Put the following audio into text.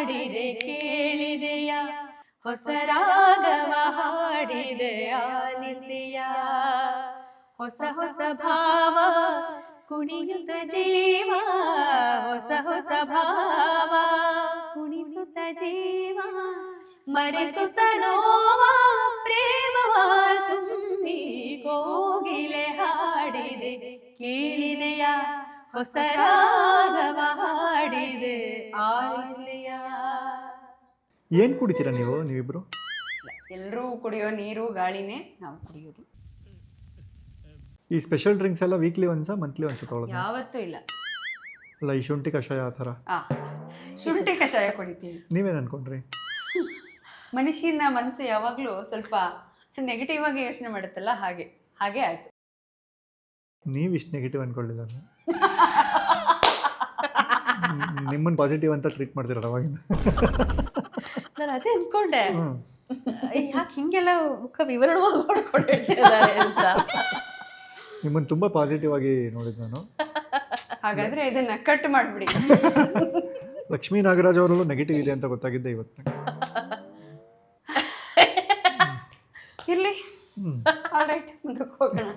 ಹಾಡಿದೆ ಕೇಳಿದೆಯ ಹೊಸ ರಾಗವ ಹಾಡಿದೆ ಆಲಿಸೆಯ ಹೊಸ ಹೊಸ ಭಾವ ಕುಣಿಸುತ್ತ ಜೀವ ಹೊಸ ಹೊಸ ಭಾವ ಕುಣಿಸುತ್ತ ಜೀವ ಮರೆಸುತ್ತ ನೋವ ಪ್ರೇಮವ ತುಂಬಿ ಕೋಗಿಲೆ ಹಾಡಿದೆ ಕೇಳಿದೆಯ ಹೊಸ ರಾಗವ ಹಾಡಿದೆ ಆಲಿಸೆಯ. ಏನು ಕುಡಿತೀರಾ ನೀವಿಬ್ರು? ಎಲ್ಲರೂ ಕುಡಿಯೋ ನೀರು ಗಾಳಿನೇ ನಾವು ಕುಡಿಯೋದು. ಈ ಸ್ಪೆಷಲ್ ಡ್ರಿಂಕ್ಸ್ ಎಲ್ಲ ವೀಕ್ಲಿ ಒನ್ಸಾ ಮಂತ್ಲಿ ಒನ್ಸ ತೊಗೊಳ್ಳೋದು? ಯಾವತ್ತೂ ಇಲ್ಲ. ಅಲ್ಲ ಈ ಶುಂಠಿ ಕಷಾಯ ಆ ಥರ? ಶುಂಠಿ ಕಷಾಯ ಕುಡಿತೀವಿ. ನೀವೇನು ಅನ್ಕೊಂಡ್ರಿ? ಮನುಷ್ಯನ ಮನಸ್ಸು ಯಾವಾಗಲೂ ಸ್ವಲ್ಪ ನೆಗೆಟಿವ್ ಆಗಿ ಯೋಚನೆ ಮಾಡುತ್ತಲ್ಲ, ಹಾಗೆ ಆಯ್ತು. ನೀವು ಇಷ್ಟು ನೆಗೆಟಿವ್ ಅನ್ಕೊಳ್ಳಿಲ್ಲ. ನಿಮ್ಮನ್ನು ಪಾಸಿಟಿವ್ ಅಂತ ಟ್ರೀಟ್ ಮಾಡ್ತೀರಲ್ಲ ಅವಾಗಿಂದ. ನಾನು ಅದೇ ಅನ್ಕೊಂಡೆ, ಯಾಕೆ ಹಿಂಗೆಲ್ಲ ಮುಖ ವಿವರಣವಾಗಿ ನೋಡ್ಕೊಂಡು ಹೇಳ್ತಿದ್ದಾರೆ ಅಂತ. ನಿಮ್ಮನ್ನು ತುಂಬ ಪಾಸಿಟಿವ್ ಆಗಿ ನೋಡಿದ್ದು ನಾನು. ಹಾಗಾದ್ರೆ ಇದನ್ನ ಕಟ್ ಮಾಡಿಬಿಡಿ. ಲಕ್ಷ್ಮೀ ನಾಗರಾಜ್ ಅವರು ನೆಗೆಟಿವ್ ಇದೆ ಅಂತ ಗೊತ್ತಾಗಿದ್ದೆ ಇವತ್ತು. ಇರ್ಲಿ, ಆಲ್ ರೈಟ್, ಮುಂದಕ್ಕೆ ಹೋಗೋಣ.